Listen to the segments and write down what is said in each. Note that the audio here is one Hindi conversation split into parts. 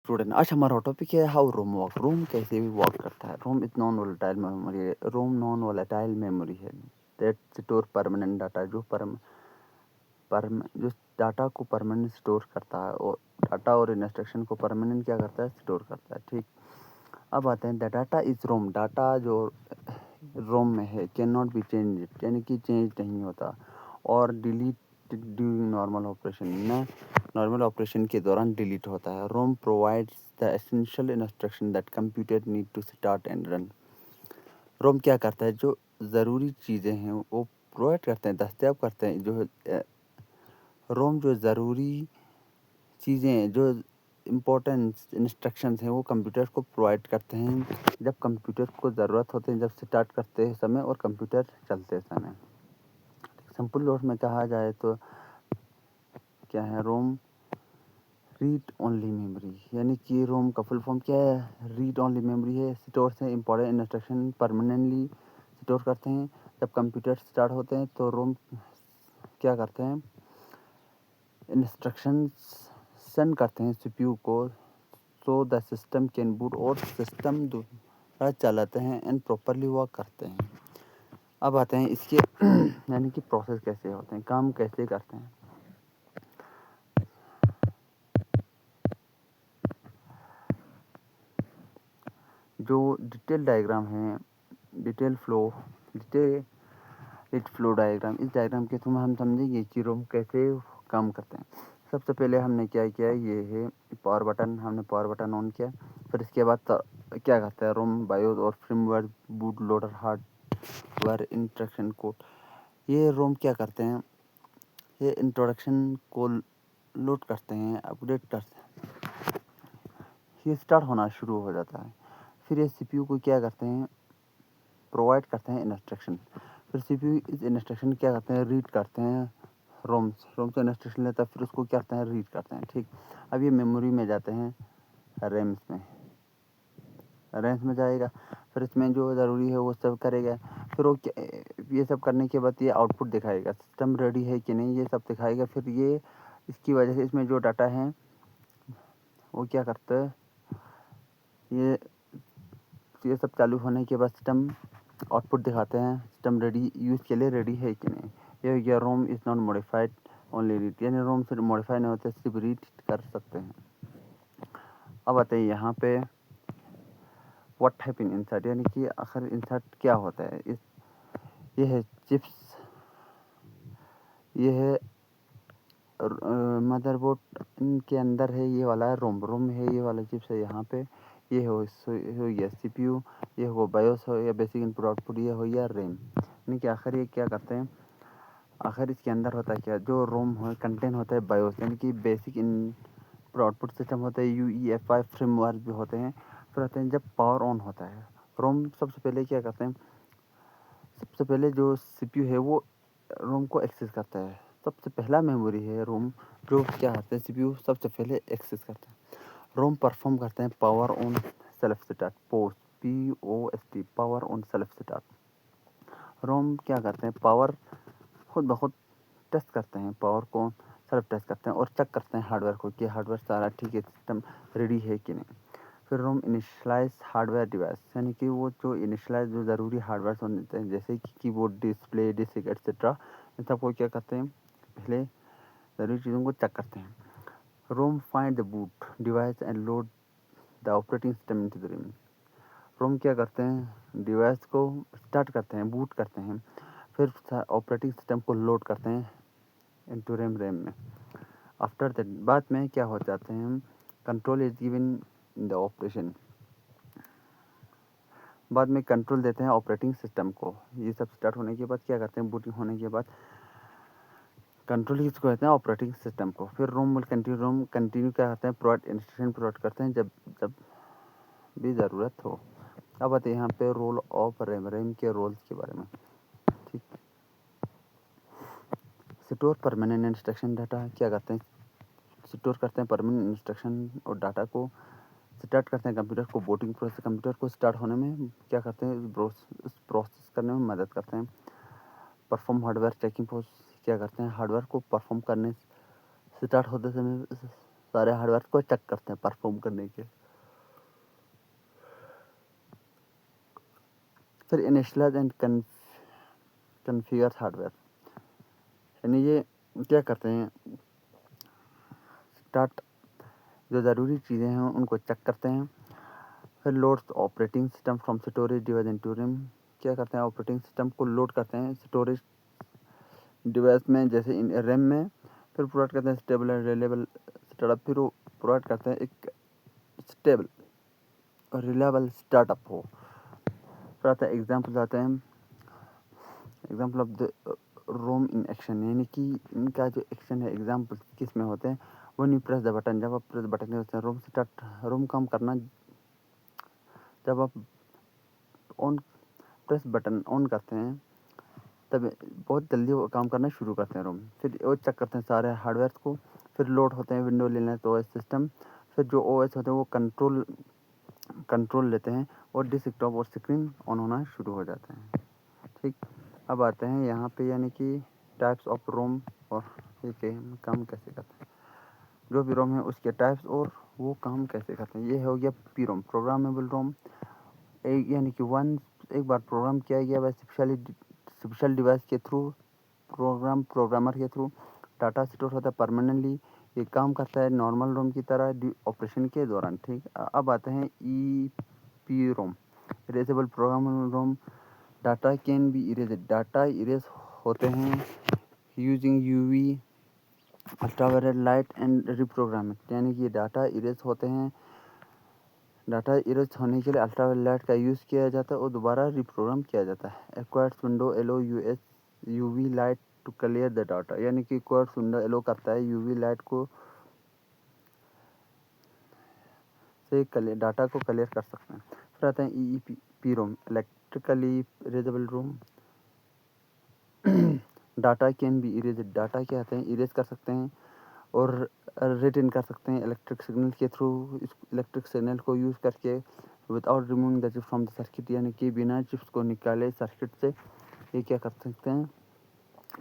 स्टूडेंट आज हमारा टॉपिक है हाउ रोम वर्क। रोम कैसे भी वर्क करता है। ROM is non volatile memory. ROM non volatile memory है दैट स्टोर परमानेंट डाटा जो डाटा को परमानेंट स्टोर करता है और डाटा और इंस्ट्रक्शन को परमानेंट क्या करता है, स्टोर करता है। ठीक, अब आते हैं the data is ROM. Data जो रोम में है कैन नॉट बी चेंज, यानी कि चेंज नहीं होता और डिलीट ड्यूरिंग नॉर्मल ऑपरेशन, न नॉर्मल ऑपरेशन के दौरान डिलीट होता है। ROM provides the essential instruction that computer need to start and run. ROM क्या करता है, जो ज़रूरी चीज़ें हैं वो प्रोवाइड करते हैं, दस्तयाब करते हैं। रोम जो ज़रूरी चीज़ें, जो इम्पोर्टेंट इंस्ट्रक्शंस हैं वो कंप्यूटर को प्रोवाइड करते हैं जब कंप्यूटर को ज़रूरत होती है, जब स्टार्ट करते समय और कंप्यूटर चलते समय। सिंपल वर्ड में कहा जाए तो क्या है, रोम रीड ओनली मेमोरी, यानी कि रोम का फुल फॉर्म क्या है, रीड ओनली मेमोरी है। स्टोर से इम्पोर्टेंट इंस्ट्रक्शन परमानेंटली स्टोर करते हैं। जब कंप्यूटर स्टार्ट होते हैं तो रोम क्या करते हैं, इंस्ट्रक्शंस सेंड करते हैं सीपीयू को, so the system can boot और सिस्टम दोबारा चलाते हैं एंड प्रॉपरली वर्क करते हैं। अब आते हैं इसके यानी कि प्रोसेस कैसे होते हैं, काम कैसे करते हैं। जो डिटेल डायग्राम है, डिटेल फ्लो डायग्राम, इस डायग्राम के थ्रू हम समझेंगे कि रोम कैसे काम करते हैं। सबसे पहले हमने क्या किया, ये है पावर बटन, हमने पावर बटन ऑन किया। फिर इसके बाद क्या करता है, रोम बायोस और firmware, boot loader, hardware instruction code, ये रोम क्या करते हैं, ये इंट्रोडक्शन को लोड करते हैं, अपडेट करते हैं, ये स्टार्ट होना शुरू हो जाता है। फिर ये सीपीयू को क्या करते हैं, प्रोवाइड करते हैं इंस्ट्रक्शन। फिर सीपीयू इस इंस्ट्रक्शन क्या करते हैं, रीड करते हैं। रोम से इंस्ट्रक्शन लेता है, फिर उसको क्या करते हैं, रीड करते हैं। ठीक, अब ये मेमोरी में जाते हैं, रैम्स में जाएगा। फिर इसमें जो ज़रूरी है वो सब करेगा। फिर वो ये सब करने के बाद ये आउटपुट दिखाएगा, सिस्टम रेडी है कि नहीं, ये सब दिखाएगा। फिर ये इसकी वजह से इसमें जो डाटा है वो क्या करता है, ये सब चालू होने के बाद सिस्टम आउटपुट दिखाते हैं, सिस्टम रेडी, यूज़ के लिए रेडी है कि नहीं। ये हो गया ROM is not modified only read, यानी रोम से मॉडिफाई नहीं होते, सिर्फ रीड कर सकते हैं। अब आते हैं यहाँ पे व्हाट हैपन इंसर्ट, यानी कि आखिर इंसर्ट क्या होता है। ये है चिप्स, ये है मदरबोर्ड, इनके अंदर है ये वाला रोम है, ये वाला चिप्स है यहाँ पे। ये हो गया सीपीयू, ये हो बायोस हो या बेसिक इनपुट आउटपुट, ये हो गया रैम। यानी कि आखिर ये क्या करते हैं, आखिर इसके अंदर होता है क्या, जो रोम हो कंटेन होता है बायोस, यानी कि बेसिक इनपुट आउटपुट सिस्टम होता है, UEFI फ्रेमवर्क भी होते हैं। फिर होते हैं जब पावर ऑन होता है, रोम सबसे पहले क्या करते हैं, सबसे पहले जो सीपीयू है वो रोम को एक्सेस करता है। सबसे पहला मेमोरी है रोम, जो क्या करते हैं, सीपीयू सबसे पहले एक्सेस करते हैं। रोम परफॉर्म करते हैं power on self start, POST, power on self start. ROM क्या करते हैं, पावर खुद ब खुद टेस्ट करते हैं, पावर को सेल्फ टेस्ट करते हैं और चेक करते हैं हार्डवेयर को कि हार्डवेयर सारा ठीक है, सिस्टम रेडी है कि नहीं। फिर रोम इनिशलाइज हार्डवेयर डिवाइस, यानी कि वो जो इनिशलाइज जो ज़रूरी हार्डवेयर होते हैं, जैसे कि कीबोर्ड, डिस्प्ले, डिस्क एक्सेट्रा, इन सबको क्या करते हैं, पहले ज़रूरी चीज़ों को चेक करते हैं। ROM find the boot device and load the operating system into the RAM. ROM क्या करते हैं, डिवाइस को स्टार्ट करते हैं, बूट करते हैं, फिर ऑपरेटिंग सिस्टम को लोड करते हैं इनटू रैम में। आफ्टर दैट बाद में क्या हो जाते हैं, control is given in the operation, बाद में कंट्रोल देते हैं ऑपरेटिंग सिस्टम को। ये सब स्टार्ट होने के बाद क्या करते हैं, बूटिंग होने के बाद कंट्रोल किसको कहते हैं, ऑपरेटिंग सिस्टम को। फिर रोम कंटिन्यू क्या करते हैं, प्रोवाइड इंस्ट्रक्शन प्रोवाइड करते हैं जब भी ज़रूरत हो। अब आते हैं यहाँ पे रोल ऑफ रैम के रोल्स के बारे में। ठीक, स्टोर परमानेंट इंस्ट्रक्शन डाटा क्या करते हैं, स्टोर करते हैं परमानेंट इंस्ट्रक्शन और डाटा को, स्टार्ट करते हैं कंप्यूटर को, बूटिंग प्रोसेस, कंप्यूटर को स्टार्ट होने में क्या करते हैं, उस प्रोसेस करने में मदद करते हैं। परफॉर्म हार्डवेयर चेकिंग प्रोसेस क्या करते हैं, हार्डवेयर को परफॉर्म करने स्टार्ट होते समय सारे हार्डवेयर को चेक करते हैं परफॉर्म करने के। फिर इनिशियलाइज एंड कन्फिगर हार्डवेयर, यानी ये क्या करते हैं, स्टार्ट जो ज़रूरी चीज़ें हैं उनको चेक करते हैं। फिर loads operating system from storage device into RAM, क्या करते हैं, ऑपरेटिंग सिस्टम को लोड करते हैं स्टोरेज डिवाइस में जैसे इन रैम में। फिर प्रोवाइड करते हैं स्टेबल एंड रिलायबल स्टार्टअप, फिर वो प्रोवाइड करते हैं एक स्टेबल और रिलायबल स्टार्टअप हो। फिर आता है एग्जाम्पल आते हैं, example of the ROM in action, यानी कि इनका जो एक्शन है एग्जाम्पल किस में होते हैं। One you press the button, जब आप प्रेस बटन करते हैं रोम स्टार्ट, रोम काम करना, जब आप ऑन प्रेस बटन ऑन करते हैं तब बहुत जल्दी वो काम करना शुरू करते हैं रोम। फिर वो चेक करते हैं सारे हार्डवेयर को। फिर लोड होते हैं विंडो लिनक्स ओएस सिस्टम, फिर जो ओएस होते हैं वो कंट्रोल लेते हैं और डेस्कटॉप और स्क्रीन ऑन होना शुरू हो जाते हैं। ठीक, अब आते हैं यहाँ पे यानी कि टाइप्स ऑफ रोम और ये काम कैसे करते हैं। जो भी रोम है उसके टाइप्स और वो काम कैसे करते हैं। ये हो गया पी रोम, प्रोग्रामेबल रोम, यानी कि एक बार प्रोग्राम किया गया वह स्पेशल डिवाइस के थ्रू प्रोग्रामर के थ्रू डाटा स्टोर होता है परमानेंटली। ये काम करता है नॉर्मल रोम की तरह ऑपरेशन के दौरान। ठीक, अब आते हैं ई P Rome, erasable programmable Rome, data can be erase, data erase होते हैं using UV ultraviolet light and reprogramming, यानी कि डाटा इरेज होते हैं, डाटा इरेज होने के लिए अल्ट्रावायलेट लाइट का यूज़ किया जाता है और दोबारा रिप्रोग्राम किया जाता है। Acquires window allow UV light to clear the data, यानी कि एक्वायर्स विंडो एलो करता है यूवी लाइट को से डाटा को क्लियर कर सकते हैं। फिर आता है E P ROM, electrically erasable ROM, data can be erase, data क्या आते हैं इरेज कर सकते हैं और रिटर्न कर सकते हैं इलेक्ट्रिक सिग्नल के थ्रू, इलेक्ट्रिक सिग्नल को यूज़ करके without removing the chip from the circuit, यानी कि बिना चिप्स को निकाले सर्किट से ये क्या कर सकते हैं,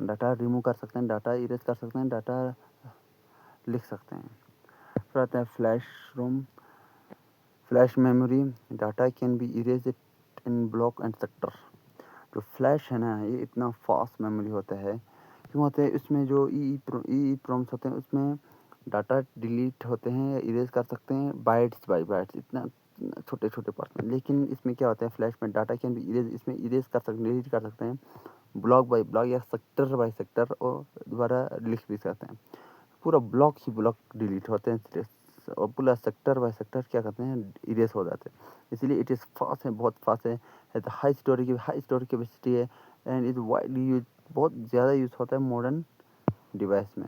डाटा रिमूव कर सकते हैं, डाटा इरेज कर सकते हैं, डाटा लिख सकते हैं। फिर आता है flash ROM, flash memory, data can be erase it in block and sector. जो फ्लैश है ना ये इतना फास्ट मेमोरी होता है, क्यों होते हैं, इसमें जो ई प्रोम्स होते हैं उसमें डाटा डिलीट होते हैं या इरेज कर सकते हैं बाइट्स बाय बाइट्स, इतना छोटे छोटे पार्ट में। लेकिन इसमें क्या होता है फ्लैश में डाटा कैन भी इरेज, इसमें इरेज कर सकते डिलीट कर सकते हैं ब्लॉक बाय ब्लॉक या सेक्टर बाय सेक्टर, और दोबारा लिख भी सकते हैं। पूरा ब्लॉक ही ब्लॉक डिलीट होते हैं और पूरा सेक्टर बाय सेक्टर क्या करते हैं इरेज हो जाते हैं। इसीलिए इट इज़ फास्ट है, बहुत फास्ट है, हाई स्टोरेज कैपेसिटी है एंड इज़ वाइडली यूज, बहुत ज़्यादा यूज़ होता है मॉडर्न डिवाइस में।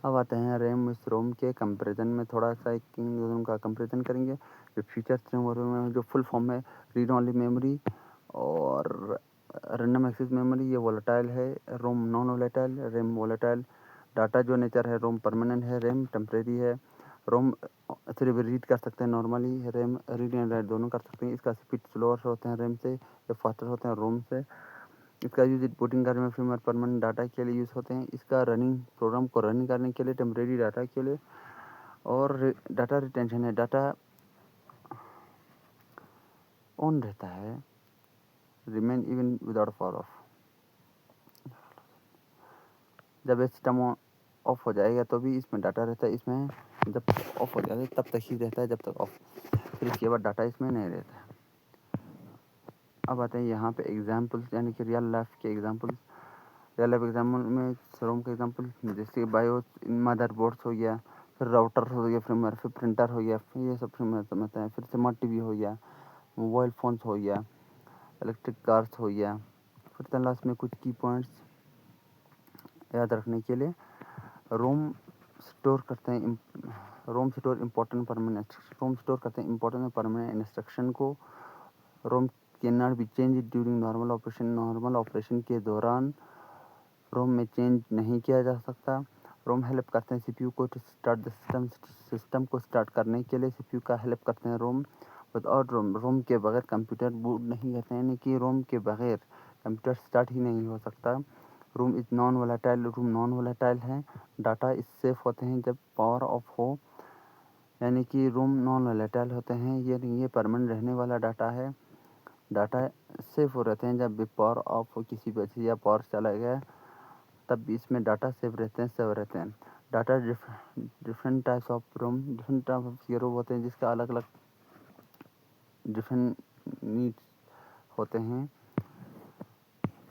अब आते हैं रैम इस रोम के कंपैरिजन में, थोड़ा सा उनका कंपैरिजन करेंगे। जो फीचर्स हैं वो में जो फुल फॉर्म है रीड ओनली मेमोरी और रैंडम एक्सेस मेमोरी, ये वोलेटाइल है, ROM non volatile, RAM volatile. Data जो नेचर है रोम परमानेंट है, रैम टेम्परेरी है। रोम सिर्फ रीड कर सकते हैं normally, RAM read and write दोनों कर सकते हैं। इसका स्पीड स्लोअर होते हैं रैम से या फास्टर होते हैं रोम से। इसका यूज बूटिंग करने में फिर परमानेंट डाटा के लिए यूज़ होते हैं। इसका रनिंग प्रोग्राम को रनिंग करने के लिए, टेम्परेरी डाटा के लिए, और डाटा रिटेंशन है, डाटा ऑन रहता है, remain even without power of. जब ये सिस्टम ऑफ हो जाएगा तो भी इसमें डाटा रहता है, इसमें जब ऑफ हो जाएगा तब तक ही रहता है जब तक ऑफ, फिर इसके बाद डाटा इसमें नहीं रहता है। अब आते हैं यहाँ पे एग्जाम्पल्स, यानी कि रियल लाइफ के एग्जाम्पल्स। रियल लाइफ एग्जाम्पल में रोम का एग्जाम्पल जैसे बायोस मदरबोर्ड्स हो गया, फिर राउटर हो गया, फिर प्रिंटर हो गया, फिर ये सब समझते हैं। फिर स्मार्ट टीवी हो गया, मोबाइल फ़ोन्स हो गया, इलेक्ट्रिक कार्स हो गया। फिर लास्ट में कुछ की पॉइंट्स याद रखने के लिए, रोम स्टोर करते हैं रोम स्टोर इम्पोर्टेंट और परमानेंट इंस्ट्रक्शन को। ROM can not be change during normal operation, normal operation के दौरान रोम में चेंज नहीं किया जा सकता। रोम हेल्प करते हैं सीपीयू को टू स्टार्ट द सिस्टम को स्टार्ट करने के लिए सीपीयू का हेल्प करते हैं रोम। विदाउट रोम के बगैर कंप्यूटर बूट नहीं करते हैं, यानी कि रोम के बगैर कंप्यूटर स्टार्ट ही नहीं हो सकता। Room is non volatile, room non volatile है। डाटा इस सेफ होते हैं जब पावर ऑफ हो, यानी कि रूम नॉन वोलेटाइल होते हैं, ये परमानेंट रहने वाला डाटा है। डाटा सेफ हो रहते हैं जब भी पावर ऑफ हो किसी वजह से या पावर चला गया, तब भी इसमें डाटा सेव रहते हैं। Data different types of room, different type of ये रूम होते हैं जिसका अलग अलग डिफरेंट नीड्स होते हैं।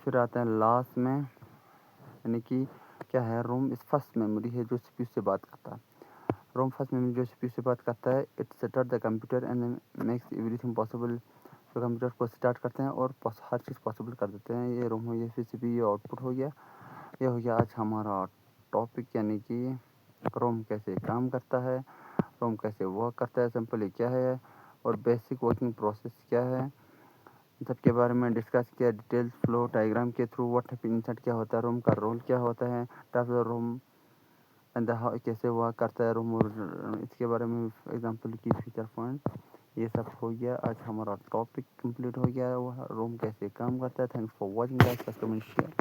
फिर आता है लास्ट में, यानी कि क्या है, रूम इस फर्स्ट मेमोरी है जो सीपीयू से बात करता है। रूम फर्स्ट मेमोरी जो सीपीयू से बात करता है, it start the computer and makes everything possible. तो कंप्यूटर को स्टार्ट करते हैं और हर चीज़ पॉसिबल कर देते हैं। ये रूम हो गया, फिर सीपीयू आउटपुट हो गया। ये हो गया आज हमारा टॉपिक, यानी कि रोम कैसे काम करता है, रोम कैसे वर्क करता है, सिंपली क्या है और बेसिक वर्किंग प्रोसेस क्या है, सबके बारे में डिस्कस किया। डिटेल्स फ्लो डायग्राम के थ्रू व्हाट हैपन इनसाइड क्या होता है, रोम का रोल क्या होता है, टाइप्स ऑफ रोम एंड कैसे वर्क करता है रोम, और इसके बारे में एग्जांपल की फीचर पॉइंट, ये सब हो गया। आज हमारा टॉपिक कंप्लीट हो गया, रोम कैसे काम करता है। Thanks for watching guys, subscribe and share.